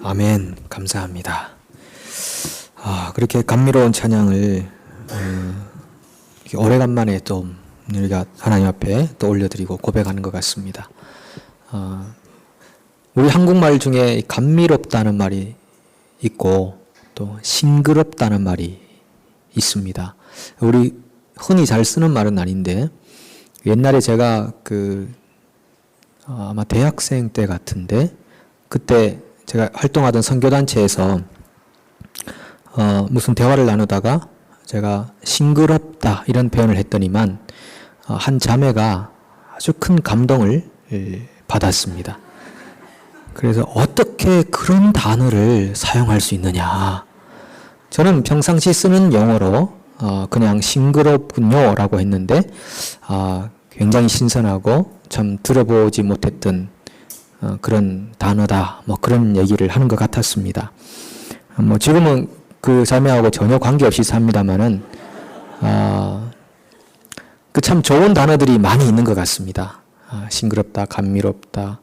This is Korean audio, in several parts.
아멘. 감사합니다. 그렇게 감미로운 찬양을 오래간만에 좀 우리가 하나님 앞에 또 올려드리고 고백하는 것 같습니다. 우리 한국말 중에 감미롭다는 말이 있고 또 싱그럽다는 말이 있습니다. 우리 흔히 잘 쓰는 말은 아닌데 옛날에 제가 아마 대학생 때 같은데 그때 제가 활동하던 선교단체에서 무슨 대화를 나누다가 제가 싱그럽다 이런 표현을 했더니만 한 자매가 아주 큰 감동을 받았습니다. 그래서 어떻게 그런 단어를 사용할 수 있느냐. 저는 평상시 쓰는 용어로 그냥 싱그럽군요 라고 했는데 굉장히 신선하고 참 들어보지 못했던 그런 단어다 그런 얘기를 하는 것 같았습니다. 지금은 그 자매하고 전혀 관계없이 삽니다만은 참 좋은 단어들이 많이 있는 것 같습니다. 싱그럽다, 감미롭다,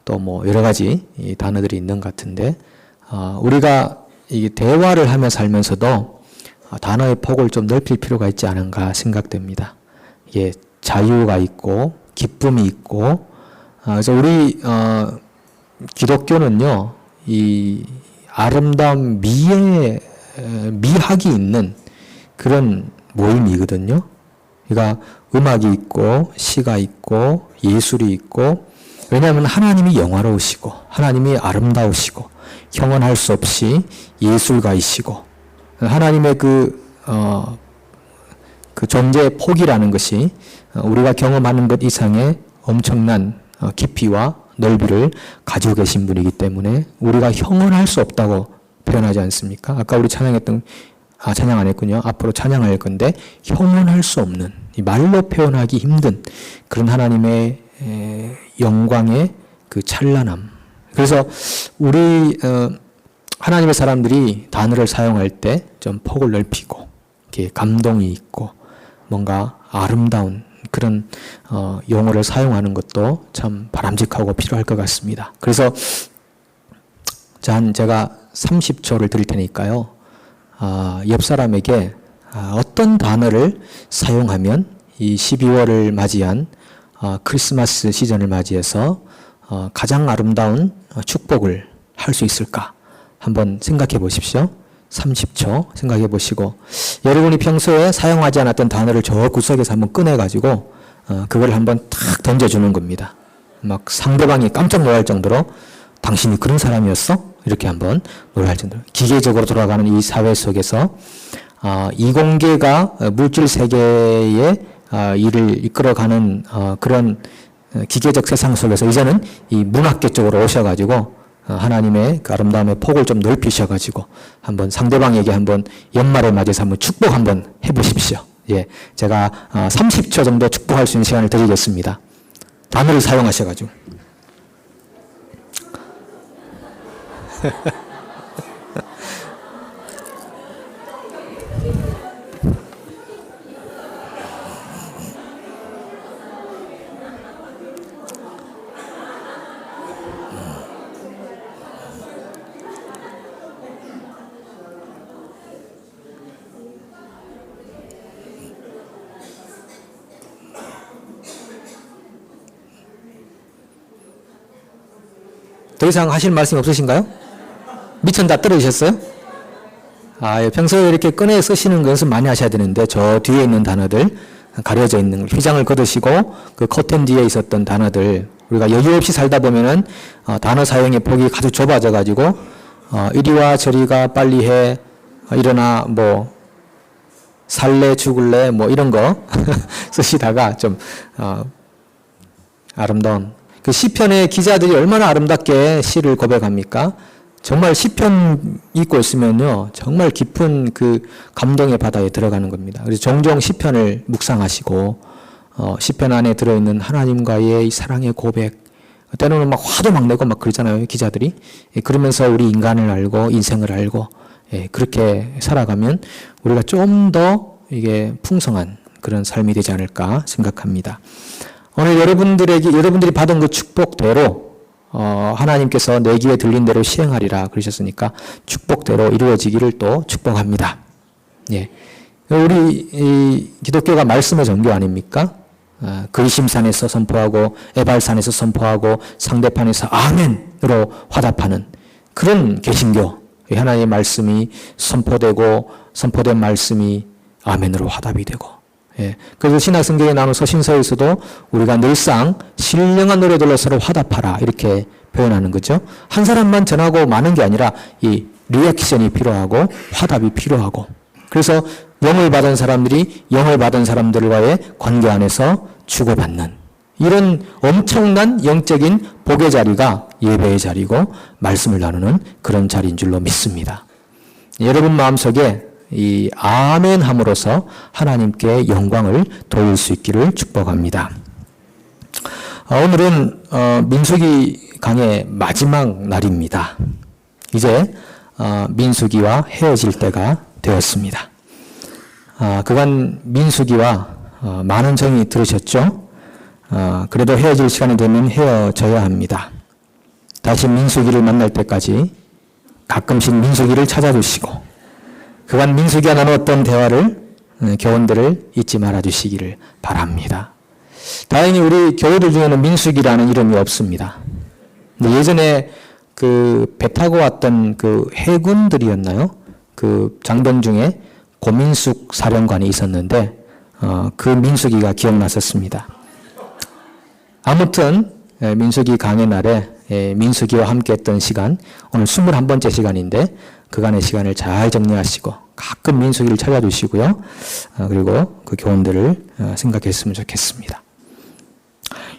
또 여러 가지 단어들이 있는 것 같은데 우리가 이 대화를 하며 살면서도 단어의 폭을 좀 넓힐 필요가 있지 않은가 생각됩니다. 이게 자유가 있고 기쁨이 있고 그래서 우리 기독교는요 이 아름다운 미학이 있는 그런 모임이거든요. 그러니까 음악이 있고 시가 있고 예술이 있고 왜냐하면 하나님이 영화로우시고 하나님이 아름다우시고 형언할 수 없이 예술가이시고 하나님의 그 존재의 폭이라는 것이 우리가 경험하는 것 이상의 엄청난 깊이와 넓이를 가지고 계신 분이기 때문에 우리가 형언할 수 없다고 표현하지 않습니까? 아까 우리 찬양 안 했군요. 앞으로 찬양할 건데 형언할 수 없는 말로 표현하기 힘든 그런 하나님의 영광의 그 찬란함. 그래서 우리 하나님의 사람들이 단어를 사용할 때 좀 폭을 넓히고 이렇게 감동이 있고 뭔가 아름다운 그런 용어를 사용하는 것도 참 바람직하고 필요할 것 같습니다. 그래서 제가 30초를 드릴 테니까요. 옆 사람에게 어떤 단어를 사용하면 이 12월을 맞이한 크리스마스 시즌을 맞이해서 가장 아름다운 축복을 할 수 있을까? 한번 생각해 보십시오. 30초 생각해 보시고 여러분이 평소에 사용하지 않았던 단어를 저 구석에서 한번 꺼내가지고 그걸 한번 탁 던져주는 겁니다. 막 상대방이 깜짝 놀랄 정도로 당신이 그런 사람이었어? 이렇게 한번 놀랄 정도로 기계적으로 돌아가는 이 사회 속에서 이공계가 물질 세계의 일을 이끌어가는 그런 기계적 세상 속에서 이제는 이 문학계 쪽으로 오셔가지고 하나님의 그 아름다움의 폭을 좀 넓히셔가지고 한번 상대방에게 한번 연말을 맞이해서 한번 축복 한번 해보십시오. 예, 제가 30초 정도 축복할 수 있는 시간을 드리겠습니다. 단어를 사용하셔가지고. 더 이상 하실 말씀 없으신가요? 미천 다 떨어지셨어요? 평소에 이렇게 꺼내 쓰시는 거 연습 많이 하셔야 되는데 저 뒤에 있는 단어들 가려져 있는 휘장을 걷으시고 그 커튼 뒤에 있었던 단어들 우리가 여유 없이 살다 보면은 단어 사용의 폭이 아주 좁아져 가지고 이리와 저리가 빨리 해 일어나 살래 죽을래 이런 거 쓰시다가 좀 아름다운 그 시편의 기자들이 얼마나 아름답게 시를 고백합니까? 정말 시편 읽고 있으면요, 정말 깊은 그 감동의 바다에 들어가는 겁니다. 그래서 종종 시편을 묵상하시고, 시편 안에 들어있는 하나님과의 사랑의 고백, 때로는 막 화도 막 내고 막 그러잖아요, 기자들이. 그러면서 우리 인간을 알고, 인생을 알고, 그렇게 살아가면 우리가 좀 더 이게 풍성한 그런 삶이 되지 않을까 생각합니다. 오늘 여러분들이 받은 그 축복대로 하나님께서 내 귀에 들린 대로 시행하리라 그러셨으니까 축복대로 이루어지기를 또 축복합니다. 예. 우리 이 기독교가 말씀의 종교 아닙니까? 그리심산에서 선포하고 에발산에서 선포하고 상대판에서 아멘으로 화답하는 그런 개신교. 하나님의 말씀이 선포되고 선포된 말씀이 아멘으로 화답이 되고. 예. 그래서 신약성경에 나오는 서신서에서도 우리가 늘상 신령한 노래들로 서로 화답하라 이렇게 표현하는 거죠. 한 사람만 전하고 마는 게 아니라 이 리액션이 필요하고 화답이 필요하고. 그래서 영을 받은 사람들이 영을 받은 사람들과의 관계 안에서 주고받는 이런 엄청난 영적인 복의 자리가 예배의 자리고 말씀을 나누는 그런 자리인 줄로 믿습니다. 여러분 마음속에 이 아멘 함으로써 하나님께 영광을 돌릴 수 있기를 축복합니다. 오늘은 민수기 강의 마지막 날입니다. 이제 민수기와 헤어질 때가 되었습니다. 그간 민수기와 많은 정이 들으셨죠? 그래도 헤어질 시간이 되면 헤어져야 합니다. 다시 민수기를 만날 때까지 가끔씩 민수기를 찾아주시고 그간 민수기가 나누었던 대화를 교훈들을 잊지 말아주시기를 바랍니다. 다행히 우리 교우들 중에는 민수기라는 이름이 없습니다. 근데 예전에 그 배 타고 왔던 그 해군들이었나요? 그 장병 중에 고민숙 사령관이 있었는데 그 민수기가 기억났었습니다. 아무튼 민수기 강의 날에 민수기와 함께 했던 시간, 오늘 21번째 시간인데 그간의 시간을 잘 정리하시고 가끔 민수기를 찾아주시고요. 그리고 그 교훈들을 생각했으면 좋겠습니다.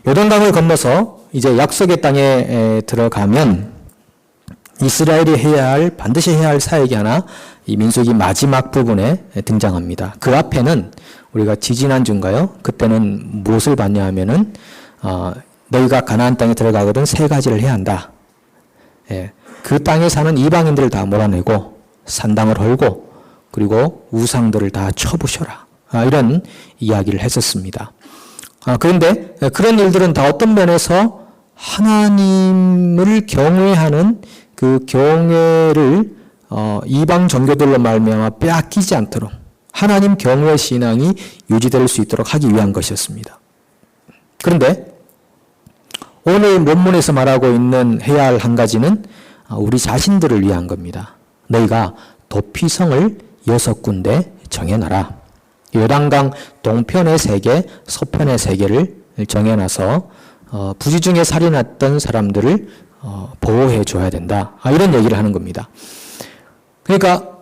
요단강을 건너서 이제 약속의 땅에 들어가면 이스라엘이 반드시 해야 할 사역이 하나 이 민수기 마지막 부분에 등장합니다. 그 앞에는 우리가 지지난주인가요? 그때는 무엇을 봤냐 하면은 너희가 가나안 땅에 들어가거든 세 가지를 해야 한다. 예, 그 땅에 사는 이방인들을 다 몰아내고 산당을 헐고 그리고 우상들을 다 쳐부셔라. 이런 이야기를 했었습니다. 그런데 그런 일들은 다 어떤 면에서 하나님을 경외하는 그 경외를 이방 종교들로 말미암아 빼앗기지 않도록 하나님 경외 신앙이 유지될 수 있도록 하기 위한 것이었습니다. 그런데 오늘 본문에서 말하고 있는 해야 할 한 가지는 우리 자신들을 위한 겁니다. 너희가 도피성을 6군데 정해놔라. 요단강 동편의 3개, 서편의 3개를 정해놔서 부지중에 살인했던 사람들을 보호해 줘야 된다. 이런 얘기를 하는 겁니다. 그러니까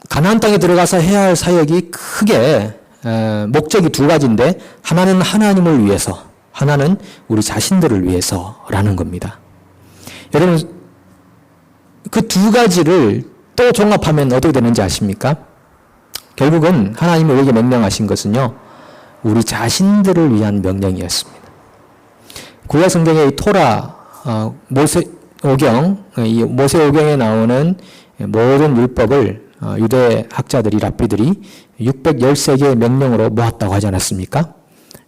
가나안 땅에 들어가서 해야 할 사역이 크게 목적이 2가지인데 하나는 하나님을 위해서, 하나는 우리 자신들을 위해서라는 겁니다. 여러분 그 2가지를 또 종합하면 어떻게 되는지 아십니까? 결국은 하나님이 우리에게 명령하신 것은요, 우리 자신들을 위한 명령이었습니다. 구약 성경의 이 토라, 모세오경, 이 모세오경에 나오는 모든 율법을 유대 학자들이, 랍비들이 613개의 명령으로 모았다고 하지 않았습니까?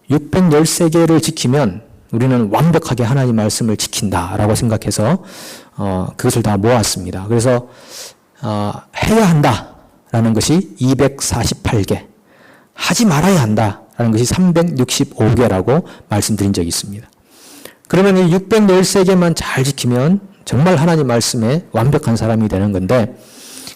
613개를 지키면 우리는 완벽하게 하나님 말씀을 지킨다라고 생각해서 그것을 다 모았습니다. 그래서 해야 한다라는 것이 248개, 하지 말아야 한다라는 것이 365개라고 말씀드린 적이 있습니다. 그러면 이 613개만 잘 지키면 정말 하나님 말씀에 완벽한 사람이 되는 건데,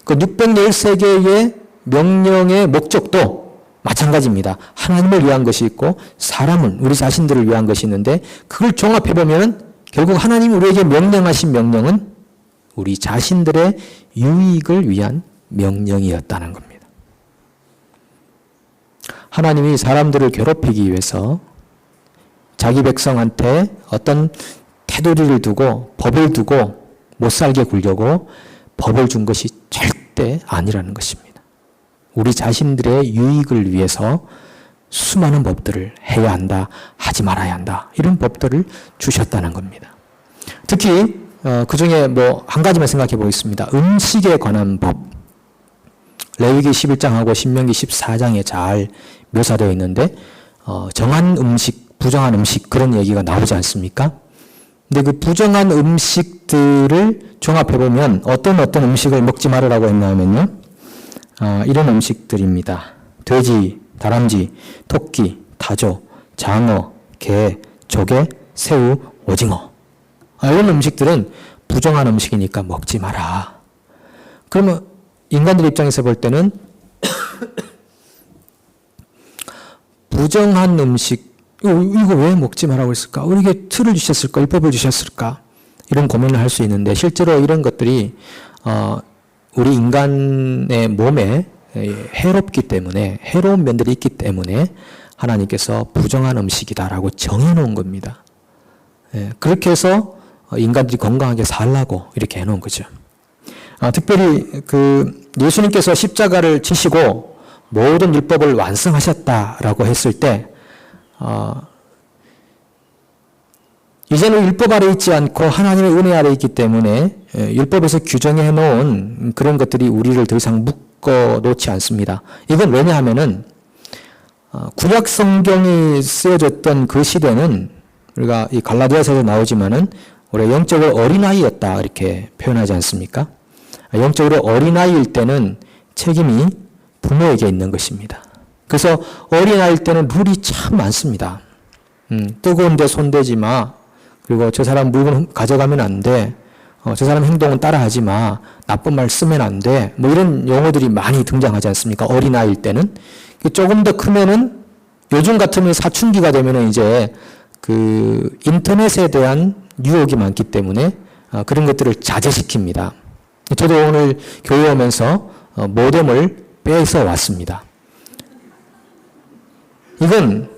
그 613개의 명령의 목적도 마찬가지입니다. 하나님을 위한 것이 있고 사람은 우리 자신들을 위한 것이 있는데, 그걸 종합해보면 결국 하나님이 우리에게 명령하신 명령은 우리 자신들의 유익을 위한 명령이었다는 겁니다. 하나님이 사람들을 괴롭히기 위해서 자기 백성한테 어떤 테두리를 두고 법을 두고 못 살게 굴려고 법을 준 것이 절대 아니라는 것입니다. 우리 자신들의 유익을 위해서 수많은 법들을 해야 한다, 하지 말아야 한다, 이런 법들을 주셨다는 겁니다. 특히 그 중에 한 가지만 생각해 보겠습니다. 음식에 관한 법. 레위기 11장하고 신명기 14장에 잘 묘사되어 있는데 정한 음식, 부정한 음식, 그런 얘기가 나오지 않습니까? 근데 그 부정한 음식들을 종합해보면 어떤 음식을 먹지 말으라고 했냐면요. 이런 음식들입니다. 돼지, 다람쥐, 토끼, 타조, 장어, 게, 조개, 새우, 오징어. 이런 음식들은 부정한 음식이니까 먹지 마라. 그러면 인간들 입장에서 볼 때는 부정한 음식, 이거 왜 먹지 말라고 했을까? 우리에게 틀을 주셨을까? 율법을 주셨을까? 이런 고민을 할 수 있는데 실제로 이런 것들이 우리 인간의 몸에 해롭기 때문에 해로운 면들이 있기 때문에 하나님께서 부정한 음식이다라고 정해놓은 겁니다. 그렇게 해서 인간들이 건강하게 살라고 이렇게 해놓은 거죠. 특별히 그 예수님께서 십자가를 지시고 모든 율법을 완성하셨다라고 했을 때 이제는 율법 아래 있지 않고 하나님의 은혜 아래 있기 때문에 율법에서 규정해 놓은 그런 것들이 우리를 더 이상 묶어 놓지 않습니다. 이건 왜냐하면은 구약 성경이 쓰여졌던 그 시대는 우리가 이 갈라디아서도 나오지만은 우리가 영적으로 어린아이였다 이렇게 표현하지 않습니까? 영적으로 어린아이일 때는 책임이 부모에게 있는 것입니다. 그래서 어린아이일 때는 룰이 참 많습니다. 뜨거운 데 손대지 마. 그리고 저 사람 물건 가져가면 안 돼. 저 사람 행동은 따라하지 마. 나쁜 말 쓰면 안 돼. 뭐 이런 용어들이 많이 등장하지 않습니까? 어린아이일 때는. 조금 더 크면은 요즘 같으면 사춘기가 되면은 이제 그 인터넷에 대한 유혹이 많기 때문에 그런 것들을 자제시킵니다. 저도 오늘 교회 오면서 모뎀을 빼서 왔습니다. 이건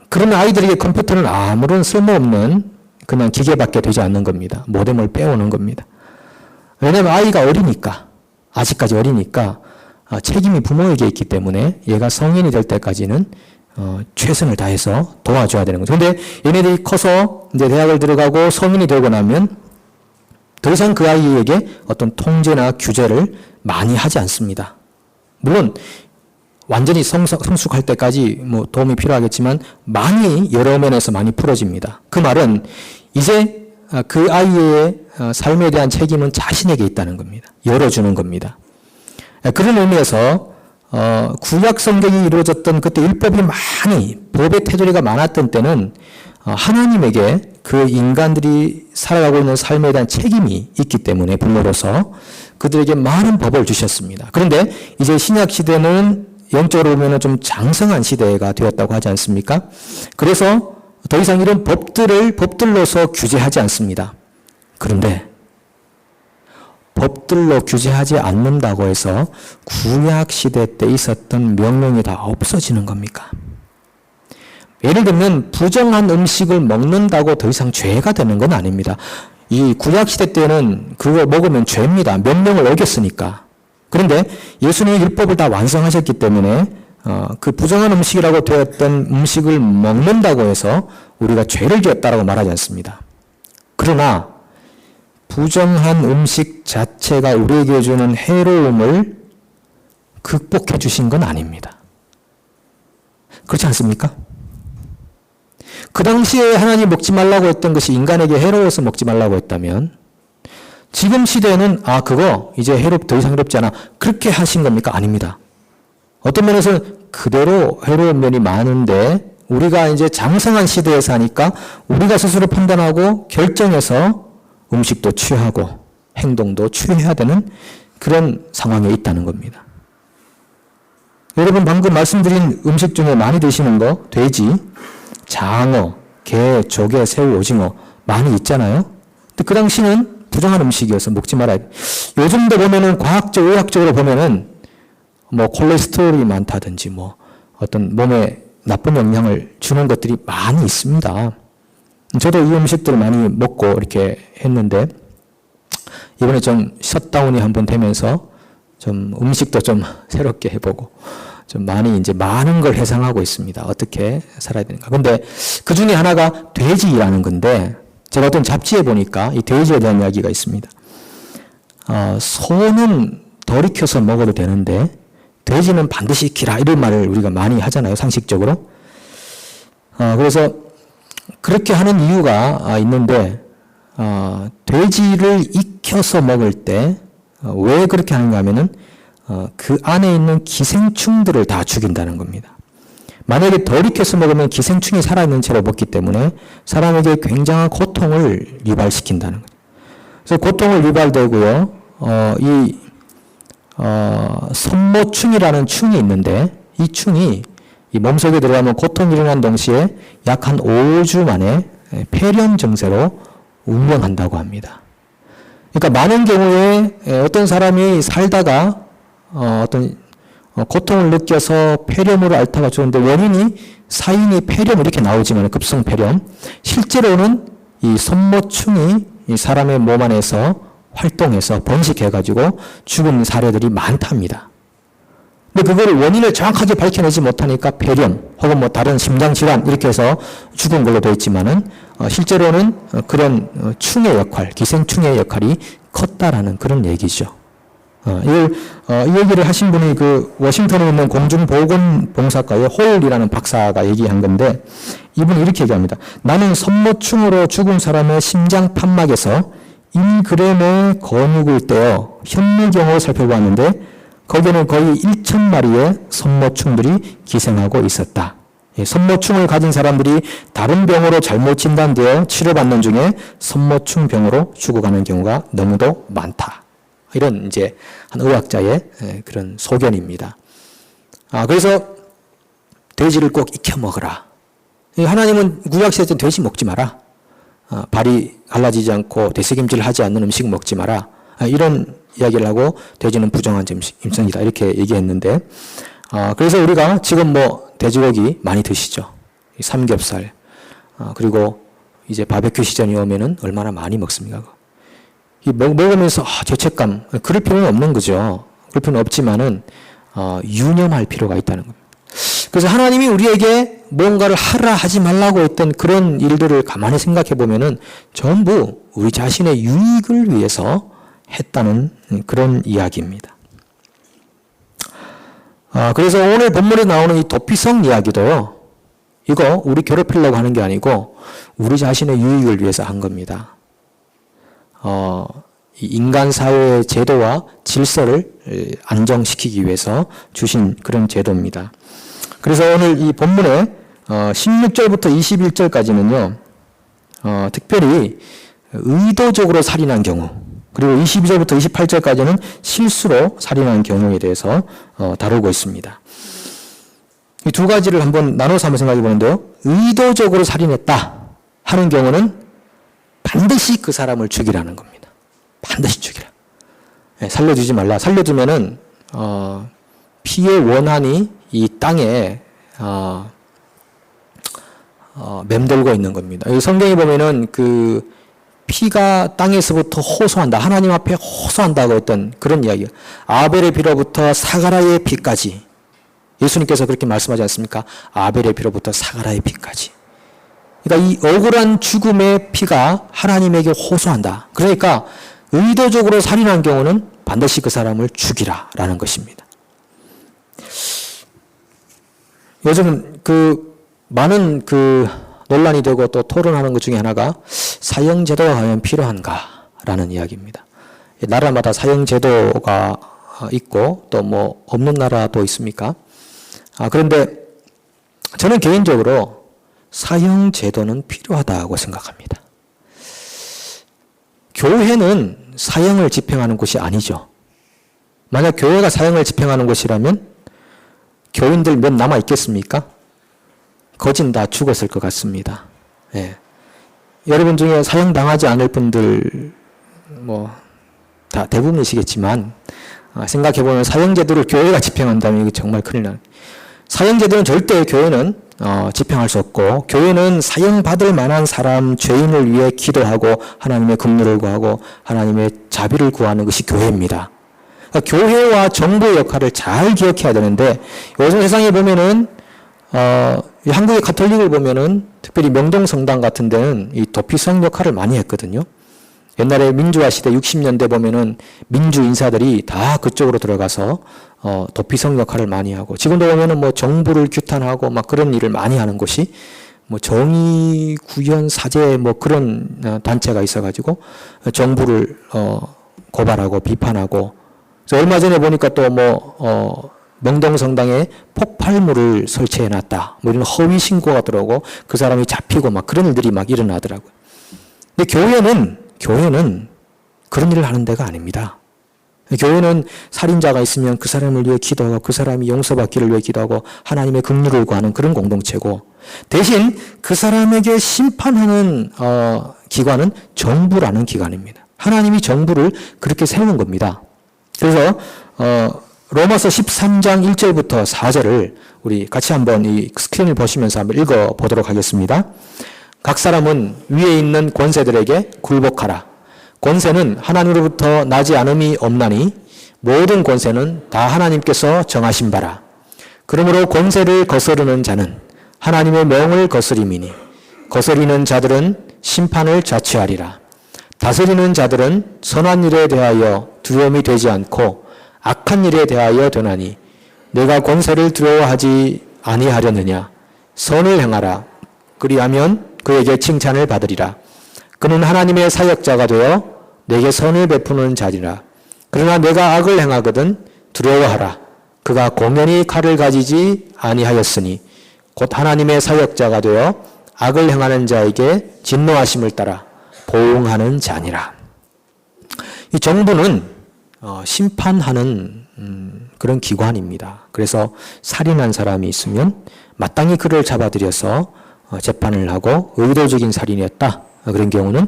그런 아이들에게 컴퓨터는 아무런 쓸모없는 그냥 기계밖에 되지 않는 겁니다. 모뎀을 빼오는 겁니다. 왜냐하면 아이가 어리니까, 아직까지 어리니까 책임이 부모에게 있기 때문에 얘가 성인이 될 때까지는 최선을 다해서 도와줘야 되는 거죠. 근데 얘네들이 커서 이제 대학을 들어가고 성인이 되고 나면 더 이상 그 아이에게 어떤 통제나 규제를 많이 하지 않습니다. 물론 완전히 성숙할 때까지 뭐 도움이 필요하겠지만 많이 여러 면에서 많이 풀어집니다. 그 말은 이제 그 아이의 삶에 대한 책임은 자신에게 있다는 겁니다. 열어주는 겁니다. 그런 의미에서 구약 성경이 이루어졌던 그때 율법이 많이 법의 테두리가 많았던 때는 하나님에게 그 인간들이 살아가고 있는 삶에 대한 책임이 있기 때문에 부모로서 그들에게 많은 법을 주셨습니다. 그런데 이제 신약 시대는 영적으로 보면 좀 장성한 시대가 되었다고 하지 않습니까? 그래서 더 이상 이런 법들로서 규제하지 않습니다. 그런데 법들로 규제하지 않는다고 해서 구약 시대 때 있었던 명령이 다 없어지는 겁니까? 예를 들면 부정한 음식을 먹는다고 더 이상 죄가 되는 건 아닙니다. 이 구약 시대 때는 그거 먹으면 죄입니다. 명령을 어겼으니까. 그런데 예수님이 율법을 다 완성하셨기 때문에 그 부정한 음식이라고 되었던 음식을 먹는다고 해서 우리가 죄를 지었다라고 말하지 않습니다. 그러나 부정한 음식 자체가 우리에게 주는 해로움을 극복해 주신 건 아닙니다. 그렇지 않습니까? 그 당시에 하나님 먹지 말라고 했던 것이 인간에게 해로워서 먹지 말라고 했다면 지금 시대에는 그거 이제 더 이상 해롭지 않아. 그렇게 하신 겁니까? 아닙니다. 어떤 면에서는 그대로 해로운 면이 많은데 우리가 이제 장성한 시대에 사니까 우리가 스스로 판단하고 결정해서 음식도 취하고 행동도 취해야 되는 그런 상황에 있다는 겁니다. 여러분 방금 말씀드린 음식 중에 많이 드시는 거 돼지, 장어, 게, 조개, 새우, 오징어 많이 있잖아요. 근데 그 당시는 부정한 음식이어서 먹지 말아야 돼. 요즘도 보면은 과학적, 의학적으로 보면은 뭐 콜레스테롤이 많다든지 뭐 어떤 몸에 나쁜 영향을 주는 것들이 많이 있습니다. 저도 이 음식들을 많이 먹고 이렇게 했는데 이번에 좀 셧다운이 한번 되면서 좀 음식도 좀 새롭게 해보고 좀 많이 이제 많은 걸 회상하고 있습니다. 어떻게 살아야 되는가. 근데 그 중에 하나가 돼지라는 건데 제가 어떤 잡지에 보니까 이 돼지에 대한 이야기가 있습니다. 소는 덜 익혀서 먹어도 되는데 돼지는 반드시 익히라 이런 말을 우리가 많이 하잖아요. 상식적으로. 그래서 그렇게 하는 이유가 있는데 돼지를 익혀서 먹을 때 왜 그렇게 하는가 하면은 그 안에 있는 기생충들을 다 죽인다는 겁니다. 만약에 덜 익혀서 먹으면 기생충이 살아있는 채로 먹기 때문에 사람에게 굉장한 고통을 유발시킨다는 거죠. 그래서 고통을 유발되고요. 선모충이라는 충이 있는데 이 충이 이 몸속에 들어가면 고통이 일어난 동시에 약 한 5주 만에 폐렴 증세로 운명한다고 합니다. 그러니까 많은 경우에 어떤 사람이 살다가 어떤 고통을 느껴서 폐렴으로 앓다가 죽는데 원인이 사인이 폐렴 이렇게 나오지만 급성 폐렴, 실제로는 이 선모충이 이 사람의 몸 안에서 활동해서 번식해가지고 죽은 사례들이 많답니다. 근데 그걸 원인을 정확하게 밝혀내지 못하니까 폐렴 혹은 뭐 다른 심장질환 이렇게 해서 죽은 걸로 되어 있지만은 실제로는 그런 충의 역할, 기생충의 역할이 컸다라는 그런 얘기죠. 이 얘기를 하신 분이 그 워싱턴에 있는 공중보건봉사과의 홀이라는 박사가 얘기한 건데 이분이 이렇게 얘기합니다. 나는 선모충으로 죽은 사람의 심장 판막에서 1g의 근육을 떼어 현미경으로 살펴보았는데 거기에는 거의 1,000마리의 선모충들이 기생하고 있었다. 선모충을 가진 사람들이 다른 병으로 잘못 진단되어 치료받는 중에 선모충 병으로 죽어가는 경우가 너무도 많다. 이런 이제 한 의학자의 그런 소견입니다. 그래서 돼지를 꼭 익혀 먹으라. 하나님은 구약시대 때 돼지 먹지 마라. 발이 갈라지지 않고 되새김질을 하지 않는 음식 먹지 마라. 이런 이야기를 하고 돼지는 부정한 짐승이다. 이렇게 얘기했는데 그래서 우리가 지금 뭐 돼지고기 많이 드시죠. 삼겹살 그리고 이제 바베큐 시즌이 오면은 얼마나 많이 먹습니까? 먹으면서 죄책감 그럴 필요는 없는 거죠. 그럴 필요는 없지만은 유념할 필요가 있다는 겁니다. 그래서 하나님이 우리에게 뭔가를 하라 하지 말라고 했던 그런 일들을 가만히 생각해 보면은 전부 우리 자신의 유익을 위해서 했다는 그런 이야기입니다. 그래서 오늘 본문에 나오는 이 도피성 이야기도요. 이거 우리 괴롭히려고 하는 게 아니고 우리 자신의 유익을 위해서 한 겁니다. 이 인간 사회의 제도와 질서를 안정시키기 위해서 주신 그런 제도입니다. 그래서 오늘 이 본문에 16절부터 21절까지는요. 특별히 의도적으로 살인한 경우 그리고 22절부터 28절까지는 실수로 살인한 경우에 대해서 다루고 있습니다. 이 두 가지를 한번 나눠서 한번 생각해 보는데요. 의도적으로 살인했다 하는 경우는 반드시 그 사람을 죽이라는 겁니다. 반드시 죽이라. 살려주지 말라. 살려주면은 피의 원한이 이 땅에 맴돌고 있는 겁니다. 성경에 보면은 그 피가 땅에서부터 호소한다. 하나님 앞에 호소한다고 했던 그런 이야기예요. 아벨의 피로부터 사가라의 피까지. 예수님께서 그렇게 말씀하지 않습니까? 아벨의 피로부터 사가라의 피까지. 그러니까 이 억울한 죽음의 피가 하나님에게 호소한다. 그러니까 의도적으로 살인한 경우는 반드시 그 사람을 죽이라라는 것입니다. 요즘 많은 논란이 되고 또 토론하는 것 중에 하나가 사형제도가 과연 필요한가라는 이야기입니다. 나라마다 사형제도가 있고 또 뭐 없는 나라도 있습니까? 그런데 저는 개인적으로 사형제도는 필요하다고 생각합니다. 교회는 사형을 집행하는 곳이 아니죠. 만약 교회가 사형을 집행하는 곳이라면 교인들 몇 남아 있겠습니까? 거진 다 죽었을 것 같습니다. 예. 여러분 중에 사형 당하지 않을 분들 다 대부분이시겠지만 생각해보면 사형제도를 교회가 집행한다면 이게 정말 큰일 나요. 사형제도는 절대 교회는 집행할 수 없고 교회는 사형받을 만한 사람 죄인을 위해 기도하고 하나님의 긍휼을 구하고 하나님의 자비를 구하는 것이 교회입니다. 그러니까 교회와 정부의 역할을 잘 기억해야 되는데 요즘 세상에 보면은 한국의 가톨릭을 보면은 특별히 명동성당 같은 데는 이 도피성 역할을 많이 했거든요. 옛날에 민주화 시대 60년대 보면은 민주 인사들이 다 그쪽으로 들어가서 도피성 역할을 많이 하고 지금도 보면은 뭐 정부를 규탄하고 막 그런 일을 많이 하는 곳이 뭐 정의 구현 사제 뭐 그런 단체가 있어가지고 정부를 고발하고 비판하고. 그래서 얼마 전에 보니까 또 뭐 명동성당에 폭발물을 설치해놨다. 뭐 이런 허위 신고가 들어오고 그 사람이 잡히고 막 그런 일들이 막 일어나더라고요. 근데 교회는 그런 일을 하는 데가 아닙니다. 교회는 살인자가 있으면 그 사람을 위해 기도하고 그 사람이 용서받기를 위해 기도하고 하나님의 긍휼을 구하는 그런 공동체고, 대신 그 사람에게 심판하는 기관은 정부라는 기관입니다. 하나님이 정부를 그렇게 세운 겁니다. 그래서 로마서 13장 1절부터 4절을 우리 같이 한번 이 스크린을 보시면서 한번 읽어보도록 하겠습니다. 각 사람은 위에 있는 권세들에게 굴복하라. 권세는 하나님으로부터 나지 않음이 없나니 모든 권세는 다 하나님께서 정하신 바라. 그러므로 권세를 거스르는 자는 하나님의 명을 거스림이니 거스리는 자들은 심판을 자취하리라. 다스리는 자들은 선한 일에 대하여 두려움이 되지 않고 악한 일에 대하여 되나니 내가 권세를 두려워하지 아니하려느냐. 선을 행하라. 그리하면 그에게 칭찬을 받으리라. 그는 하나님의 사역자가 되어 내게 선을 베푸는 자리라. 그러나 내가 악을 행하거든 두려워하라. 그가 공연히 칼을 가지지 아니하였으니 곧 하나님의 사역자가 되어 악을 행하는 자에게 진노하심을 따라 보응하는 자니라. 이 정부는 심판하는 그런 기관입니다. 그래서 살인한 사람이 있으면 마땅히 그를 잡아들여서 재판을 하고 의도적인 살인이었다. 그런 경우는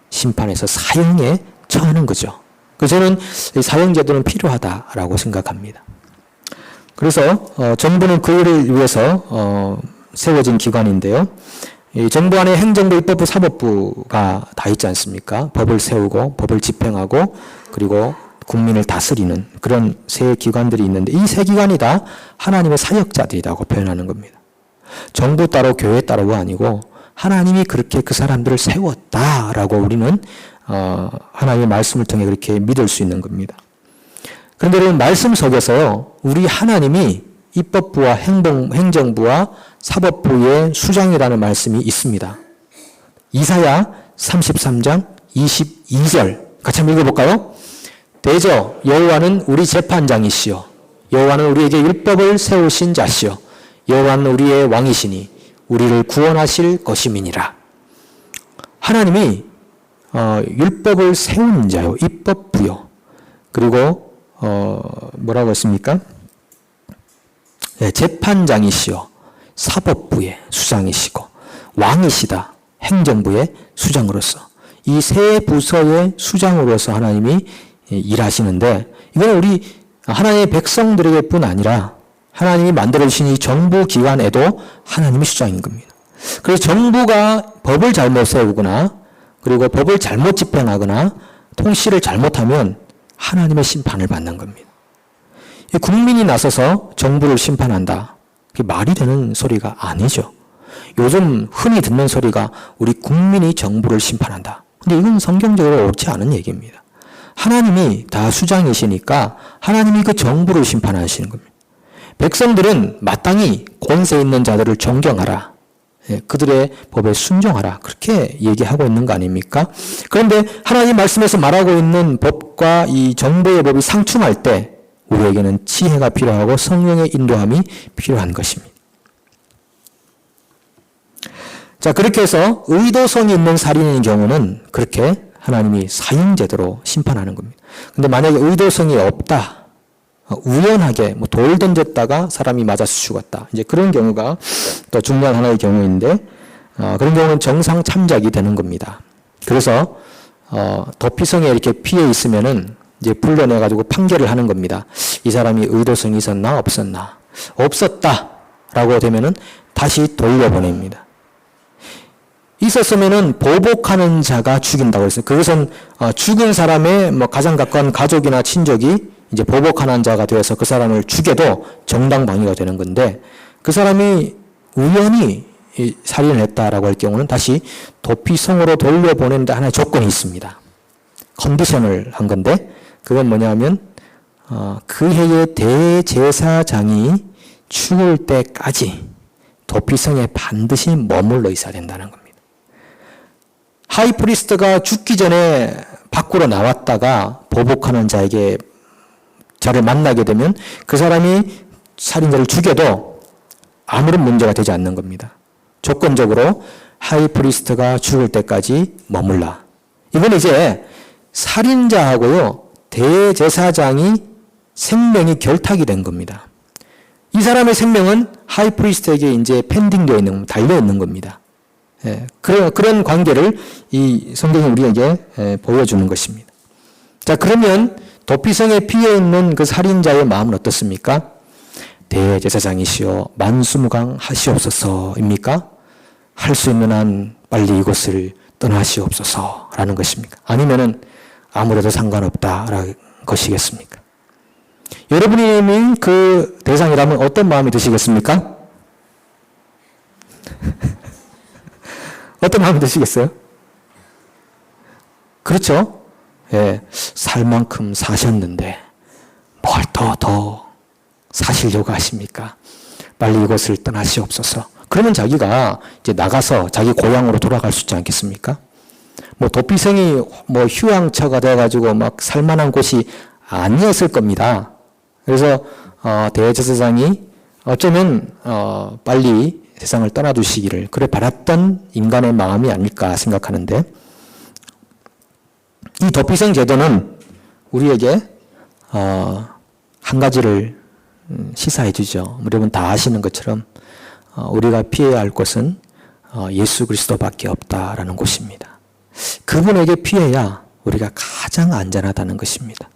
심판에서 사형에 처하는 거죠. 그래서 저는 이 사형제도는 필요하다라고 생각합니다. 그래서 정부는 그를 위해서 세워진 기관인데요. 이 정부 안에 행정부, 입법부, 사법부가 다 있지 않습니까? 법을 세우고 법을 집행하고 그리고 국민을 다스리는 그런 세 기관들이 있는데 이 세 기관이 다 하나님의 사역자들이라고 표현하는 겁니다. 정부 따로 교회 따로가 아니고 하나님이 그렇게 그 사람들을 세웠다라고 우리는 하나님의 말씀을 통해 그렇게 믿을 수 있는 겁니다. 그런데 여러분, 말씀 속에서요, 우리 하나님이 입법부와 행정부와 사법부의 수장이라는 말씀이 있습니다. 이사야 33장 22절 같이 한번 읽어볼까요? 대저 여호와는 우리 재판장이시여 여호와는 우리에게 율법을 세우신 자시여 여호와는 우리의 왕이시니 우리를 구원하실 것임이니라. 하나님이 율법을 세운 자요, 입법부요. 그리고 뭐라고 했습니까? 네, 재판장이시요, 사법부의 수장이시고 왕이시다, 행정부의 수장으로서 이 세 부서의 수장으로서 하나님이 일하시는데, 이건 우리 하나님의 백성들에게 뿐 아니라 하나님이 만들어주신 이 정부 기관에도 하나님이 수장인 겁니다. 그래서 정부가 법을 잘못 세우거나 그리고 법을 잘못 집행하거나 통치를 잘못하면 하나님의 심판을 받는 겁니다. 국민이 나서서 정부를 심판한다. 그게 말이 되는 소리가 아니죠. 요즘 흔히 듣는 소리가 우리 국민이 정부를 심판한다. 근데 이건 성경적으로 옳지 않은 얘기입니다. 하나님이 다 수장이시니까 하나님이 그 정부를 심판하시는 겁니다. 백성들은 마땅히 권세 있는 자들을 존경하라. 그들의 법에 순종하라. 그렇게 얘기하고 있는 거 아닙니까? 그런데 하나님 말씀에서 말하고 있는 법과 이 정부의 법이 상충할 때 우리에게는 지혜가 필요하고 성령의 인도함이 필요한 것입니다. 자, 그렇게 해서 의도성이 있는 살인인 경우는 그렇게 하나님이 사형제도로 심판하는 겁니다. 근데 만약에 의도성이 없다, 우연하게 돌 던졌다가 사람이 맞아서 죽었다, 이제 그런 경우가 또 중요한 하나의 경우인데, 그런 경우는 정상 참작이 되는 겁니다. 그래서 도피성에 이렇게 피해 있으면은 이제 불러내가지고 판결을 하는 겁니다. 이 사람이 의도성이 있었나 없었나. 없었다라고 되면은 다시 돌려보냅니다. 있었으면은 보복하는 자가 죽인다고 했어요. 그것은 죽은 사람의 가장 가까운 가족이나 친족이 이제 보복하는 자가 되어서 그 사람을 죽여도 정당방위가 되는 건데, 그 사람이 우연히 살인을 했다라고 할 경우는 다시 도피성으로 돌려보내는데 하나의 조건이 있습니다. 컨디션을 한 건데, 그건 뭐냐면 그 해의 대제사장이 죽을 때까지 도피성에 반드시 머물러 있어야 된다는 겁니다. 하이프리스트가 죽기 전에 밖으로 나왔다가 보복하는 자에게 자를 만나게 되면 그 사람이 살인자를 죽여도 아무런 문제가 되지 않는 겁니다. 조건적으로 하이프리스트가 죽을 때까지 머물라. 이건 이제 살인자하고요, 대제사장이 생명이 결탁이 된 겁니다. 이 사람의 생명은 하이프리스트에게 이제 펜딩되어 있는 겁니다. 달려 있는 겁니다. 예, 그런 관계를 이 성경이 우리에게 보여주는 것입니다. 자, 그러면 도피성에 피해 있는 그 살인자의 마음은 어떻습니까? 대제사장이시여 만수무강하시옵소서입니까? 할 수 있는 한 빨리 이곳을 떠나시옵소서라는 것입니까? 아니면은 아무래도 상관없다라는 것이겠습니까? 여러분이 그 대상이라면 어떤 마음이 드시겠습니까? 어떤 마음이 드시겠어요? 그렇죠? 예, 살 만큼 사셨는데 뭘 더 사시려고 하십니까? 빨리 이곳을 떠나시옵소서. 그러면 자기가 이제 나가서 자기 고향으로 돌아갈 수 있지 않겠습니까? 뭐 도피성이 뭐 휴양처가 돼가지고 막 살만한 곳이 아니었을 겁니다. 그래서 대제사장이 어쩌면 빨리 세상을 떠나두시기를 그래 바랐던 인간의 마음이 아닐까 생각하는데, 이 도피성 제도는 우리에게 한 가지를 시사해 주죠. 여러분 다 아시는 것처럼 우리가 피해야 할 곳은 예수 그리스도밖에 없다라는 곳입니다. 그분에게 피해야 우리가 가장 안전하다는 것입니다.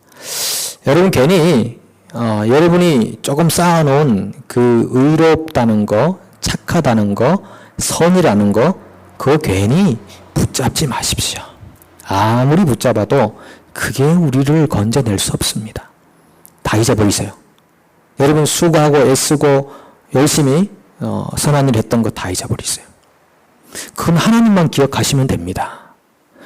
여러분 괜히 여러분이 조금 쌓아놓은 그 의롭다는 거, 착하다는 거, 선이라는 거, 그거 괜히 붙잡지 마십시오. 아무리 붙잡아도 그게 우리를 건져낼 수 없습니다. 다 잊어버리세요. 여러분 수고하고 애쓰고 열심히 선한 일 했던 거 다 잊어버리세요. 그건 하나님만 기억하시면 됩니다.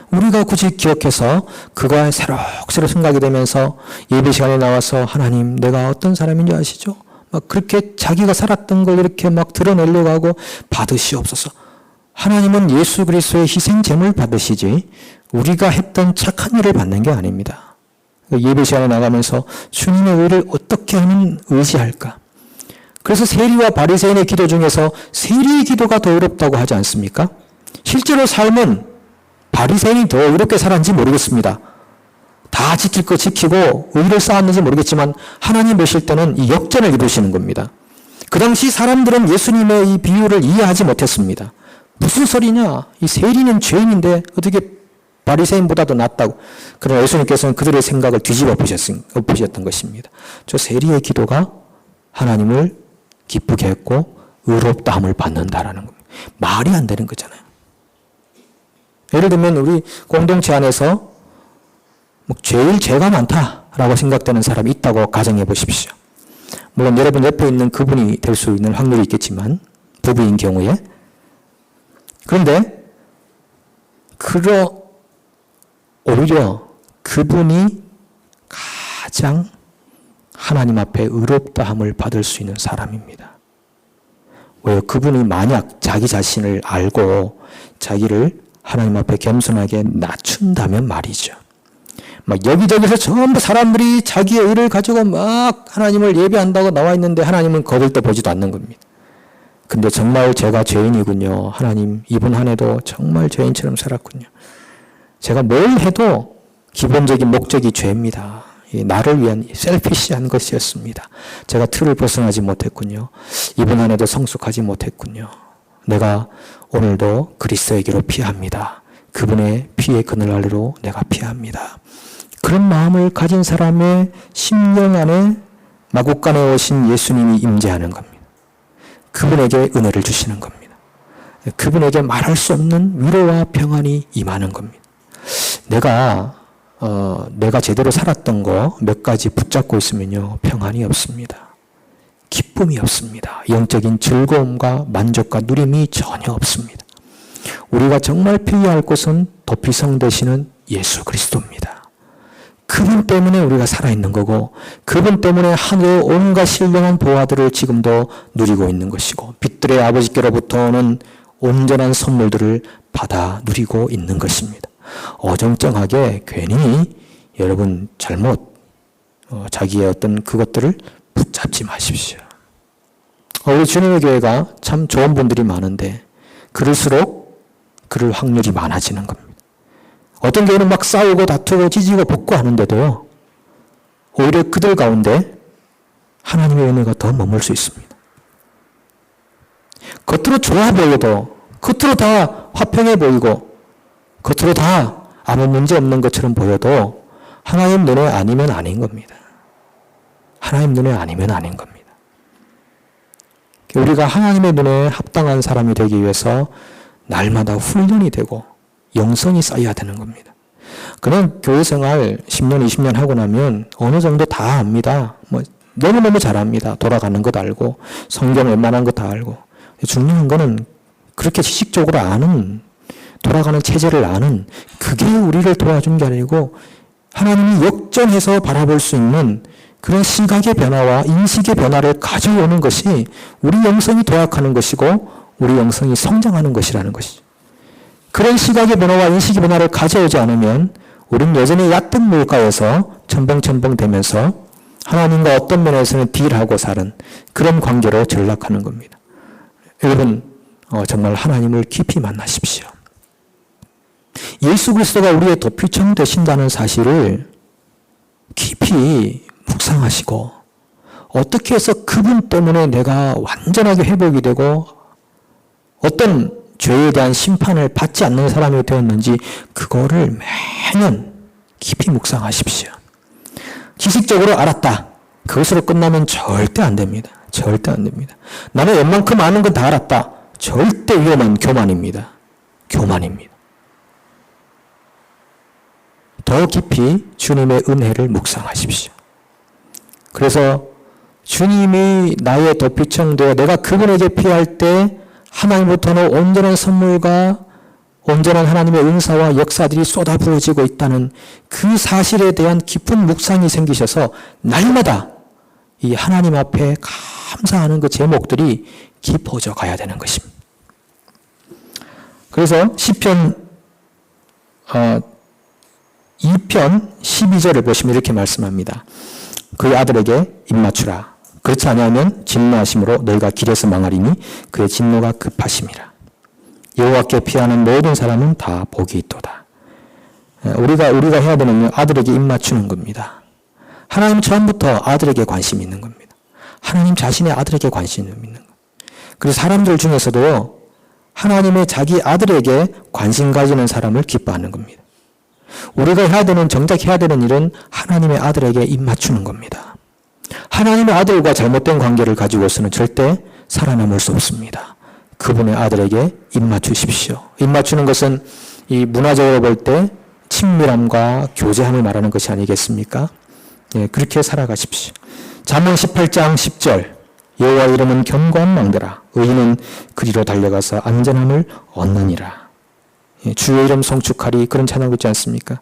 우리가 굳이 기억해서 그거에 새록새록 생각이 되면서 예배 시간에 나와서 하나님 내가 어떤 사람인지 아시죠? 막 그렇게 자기가 살았던 걸 이렇게 막 드러내려고 하고 받으시옵소서. 하나님은 예수 그리스도의 희생 제물 받으시지 우리가 했던 착한 일을 받는 게 아닙니다. 예배 시간에 나가면서 주님의 의를 어떻게 하면 의지할까? 그래서 세리와 바리새인의 기도 중에서 세리의 기도가 더 어렵다고 하지 않습니까? 실제로 삶은 바리새인이 더 의롭게 살았는지 모르겠습니다. 다 지킬 거 지키고 의를 쌓았는지 모르겠지만 하나님 보실 때는 이 역전을 이루시는 겁니다. 그 당시 사람들은 예수님의 이 비유를 이해하지 못했습니다. 무슨 소리냐? 이 세리는 죄인인데 어떻게 바리새인보다도 낫다고. 그러나 예수님께서는 그들의 생각을 뒤집어 보셨던 것입니다. 저 세리의 기도가 하나님을 기쁘게 했고 의롭다함을 받는다라는 겁니다. 말이 안 되는 거잖아요. 예를 들면 우리 공동체 안에서 제일 죄가 많다라고 생각되는 사람이 있다고 가정해 보십시오. 물론 여러분 옆에 있는 그분이 될 수 있는 확률이 있겠지만 부부인 경우에. 그런데 오히려 그분이 가장 하나님 앞에 의롭다함을 받을 수 있는 사람입니다. 왜요? 그분이 만약 자기 자신을 알고 자기를 하나님 앞에 겸손하게 낮춘다면 말이죠. 막 여기저기서 전부 사람들이 자기의 의를 가지고 막 하나님을 예배한다고 나와 있는데 하나님은 거들떠 보지도 않는 겁니다. 근데 정말 제가 죄인이군요. 하나님 이번 한 해도 정말 죄인처럼 살았군요. 제가 뭘 해도 기본적인 목적이 죄입니다. 나를 위한 셀피시한 것이었습니다. 제가 틀을 벗어나지 못했군요. 이번 한 해도 성숙하지 못했군요. 내가 오늘도 그리스도에게로 피합니다. 그분의 피의 그늘 아래로 내가 피합니다. 그런 마음을 가진 사람의 심령 안에 마구간에 오신 예수님이 임재하는 겁니다. 그분에게 은혜를 주시는 겁니다. 그분에게 말할 수 없는 위로와 평안이 임하는 겁니다. 내가 제대로 살았던 거 몇 가지 붙잡고 있으면요, 평안이 없습니다. 기쁨이 없습니다. 영적인 즐거움과 만족과 누림이 전혀 없습니다. 우리가 정말 피해야 할 곳은 도피성 되시는 예수 그리스도입니다. 그분 때문에 우리가 살아있는 거고 그분 때문에 하늘의 온갖 신령한 보화들을 지금도 누리고 있는 것이고 빛들의 아버지께로부터 오는 온전한 선물들을 받아 누리고 있는 것입니다. 어정쩡하게 괜히 여러분 잘못 자기의 어떤 그것들을 붙잡지 마십시오. 우리 주님의 교회가 참 좋은 분들이 많은데 그럴수록 그럴 확률이 많아지는 겁니다. 어떤 교회는 막 싸우고 다투고 찢고 볶고 하는데도요. 오히려 그들 가운데 하나님의 은혜가 더 머물 수 있습니다. 겉으로 좋아 보여도 겉으로 다 화평해 보이고 겉으로 다 아무 문제 없는 것처럼 보여도 하나님 눈에 아니면 아닌 겁니다. 하나님 눈에 아니면 아닌 겁니다. 우리가 하나님의 눈에 합당한 사람이 되기 위해서 날마다 훈련이 되고 영성이 쌓여야 되는 겁니다. 그냥 교회 생활 10년, 20년 하고 나면 어느 정도 다 압니다. 너무너무 잘합니다. 돌아가는 것 알고 성경 웬만한 거 다 알고. 중요한 거는 그렇게 지식적으로 아는 돌아가는 체제를 아는 그게 우리를 도와준 게 아니고 하나님이 역전해서 바라볼 수 있는 그런 시각의 변화와 인식의 변화를 가져오는 것이 우리 영성이 도약하는 것이고 우리 영성이 성장하는 것이라는 것이죠. 그런 시각의 변화와 인식의 변화를 가져오지 않으면 우리는 여전히 얕은 물가에서 첨벙첨벙 되면서 하나님과 어떤 면에서는 딜하고 사는 그런 관계로 전락하는 겁니다. 여러분 정말 하나님을 깊이 만나십시오. 예수 그리스도가 우리의 도피처럼 되신다는 사실을 깊이 묵상하시고 어떻게 해서 그분 때문에 내가 완전하게 회복이 되고 어떤 죄에 대한 심판을 받지 않는 사람이 되었는지 그거를 매년 깊이 묵상하십시오. 지식적으로 알았다. 그것으로 끝나면 절대 안 됩니다. 절대 안 됩니다. 나는 웬만큼 아는 건 다 알았다. 절대 위험한 교만입니다. 교만입니다. 더 깊이 주님의 은혜를 묵상하십시오. 그래서 주님이 나의 도피처럼 되어 내가 그분에게 피할 때 하나님부터는 온전한 선물과 온전한 하나님의 은사와 역사들이 쏟아부어지고 있다는 그 사실에 대한 깊은 묵상이 생기셔서 날마다 이 하나님 앞에 감사하는 그 제목들이 깊어져 가야 되는 것입니다. 그래서 시편 2편 12절을 보시면 이렇게 말씀합니다. 그의 아들에게 입맞추라. 그렇지 아니하면 진노하심으로 너희가 길에서 망하리니 그의 진노가 급하심이라. 여호와께 피하는 모든 사람은 다 복이 있도다. 우리가 해야 되는 건 아들에게 입맞추는 겁니다. 하나님 처음부터 아들에게 관심이 있는 겁니다. 하나님 자신의 아들에게 관심이 있는 겁니다. 그래서 사람들 중에서도 하나님의 자기 아들에게 관심 가지는 사람을 기뻐하는 겁니다. 우리가 해야 되는 정작 해야 되는 일은 하나님의 아들에게 입맞추는 겁니다. 하나님의 아들과 잘못된 관계를 가지고서는 절대 살아남을 수 없습니다. 그분의 아들에게 입맞추십시오. 입맞추는 것은 이 문화적으로 볼 때 친밀함과 교제함을 말하는 것이 아니겠습니까? 예, 그렇게 살아가십시오. 잠언 18장 10절 여호와 이름은 견고한 망대라. 의인은 그리로 달려가서 안전함을 얻느니라. 예, 주의 이름 송축하리 그런 찬양 있지 않습니까?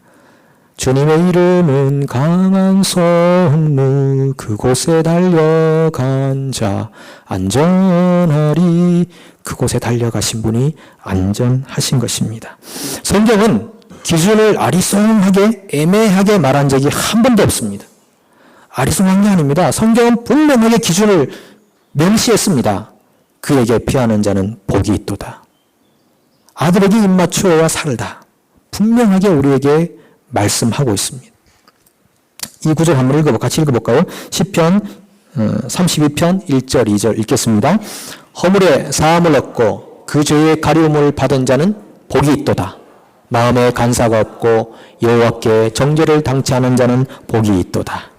주님의 이름은 강한 성무 그곳에 달려간 자 안전하리. 그곳에 달려가신 분이 안전하신 것입니다. 성경은 기준을 아리송하게 애매하게 말한 적이 한 번도 없습니다. 아리송한 게 아닙니다. 성경은 분명하게 기준을 명시했습니다. 그에게 피하는 자는 복이 있도다. 아들에게 입맞추어야 살다. 분명하게 우리에게 말씀하고 있습니다. 이 구절 한번 같이 읽어볼까요? 시편 32편 1절 2절 읽겠습니다. 허물에 사함을 얻고 그 죄의 가리움을 받은 자는 복이 있도다. 마음에 간사가 없고 여호와께 정죄를 당치 않은 자는 복이 있도다.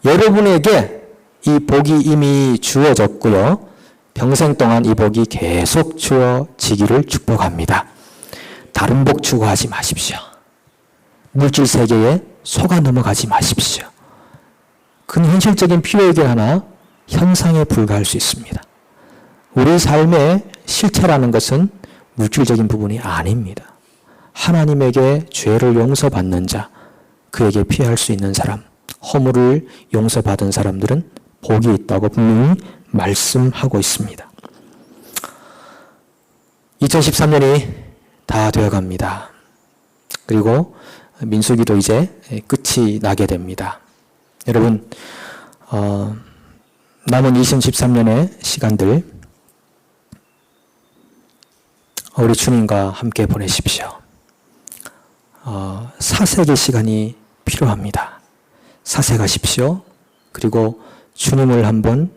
여러분에게 이 복이 이미 주어졌고요. 평생 동안 이 복이 계속 주어지기를 축복합니다. 다른 복 추구하지 마십시오. 물질 세계에 속아 넘어가지 마십시오. 그건 현실적인 필요이긴 하나 현상에 불과할 수 있습니다. 우리 삶의 실체라는 것은 물질적인 부분이 아닙니다. 하나님에게 죄를 용서받는 자, 그에게 피할 수 있는 사람, 허물을 용서받은 사람들은 복이 있다고 분명히 말씀하고 있습니다. 2013년이 다 되어갑니다. 그리고 민수기도 이제 끝이 나게 됩니다. 여러분, 남은 2013년의 시간들 우리 주님과 함께 보내십시오. 사색의 시간이 필요합니다. 사색하십시오. 그리고 주님을 한번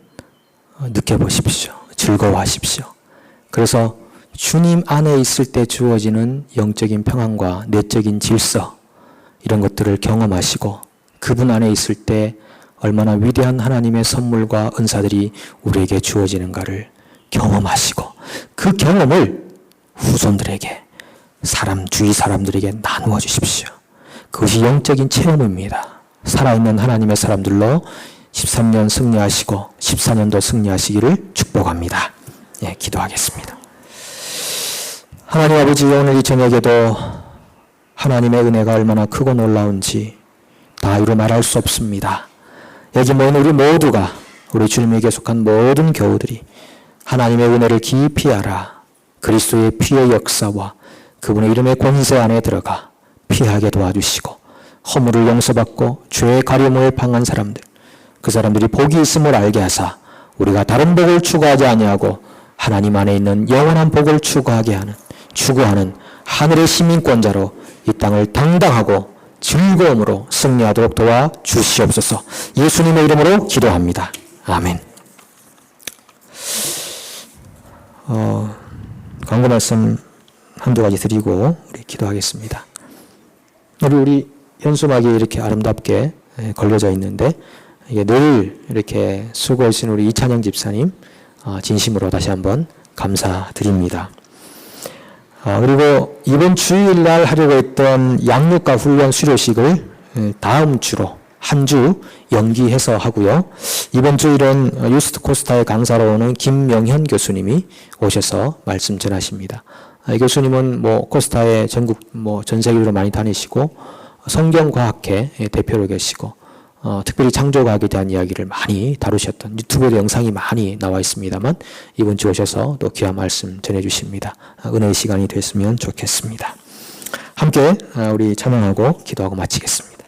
느껴보십시오. 즐거워하십시오. 그래서 주님 안에 있을 때 주어지는 영적인 평안과 내적인 질서, 이런 것들을 경험하시고 그분 안에 있을 때 얼마나 위대한 하나님의 선물과 은사들이 우리에게 주어지는가를 경험하시고 그 경험을 후손들에게, 주위 사람들에게 나누어 주십시오. 그것이 영적인 체험입니다. 살아있는 하나님의 사람들로 13년 승리하시고 14년도 승리하시기를 축복합니다. 예, 기도하겠습니다. 하나님 아버지, 오늘 이 저녁에도 하나님의 은혜가 얼마나 크고 놀라운지 다 이루 말할 수 없습니다. 여기 모인 우리 모두가, 우리 주님에게 속한 모든 교우들이 하나님의 은혜를 깊이 알아 그리스도의 피의 역사와 그분의 이름의 권세 안에 들어가 피하게 도와주시고 허물을 용서받고 죄의 가려움을 방한 사람들, 그 사람들이 복이 있음을 알게 하사 우리가 다른 복을 추구하지 아니하고 하나님 안에 있는 영원한 복을 추구하는 하늘의 시민권자로 이 땅을 당당하고 즐거움으로 승리하도록 도와주시옵소서. 예수님의 이름으로 기도합니다. 아멘. 광고 말씀 한두 가지 드리고 우리 기도하겠습니다. 우리 현수막이 이렇게 아름답게 걸려져 있는데 이게 늘 이렇게 수고하신 우리 이찬영 집사님 진심으로 다시 한번 감사드립니다. 그리고 이번 주일날 하려고 했던 양육과 훈련 수료식을 다음 주로 한 주 연기해서 하고요. 이번 주일은 유스트 코스타의 강사로 오는 김명현 교수님이 오셔서 말씀 전하십니다. 이 교수님은 코스타의 전국 전 세계로 많이 다니시고 성경과학회 대표로 계시고 특별히 창조과학에 대한 이야기를 많이 다루셨던 유튜브에도 영상이 많이 나와 있습니다만 이번 주 오셔서 또 귀한 말씀 전해주십니다. 은혜의 시간이 됐으면 좋겠습니다. 함께 우리 찬양하고 기도하고 마치겠습니다.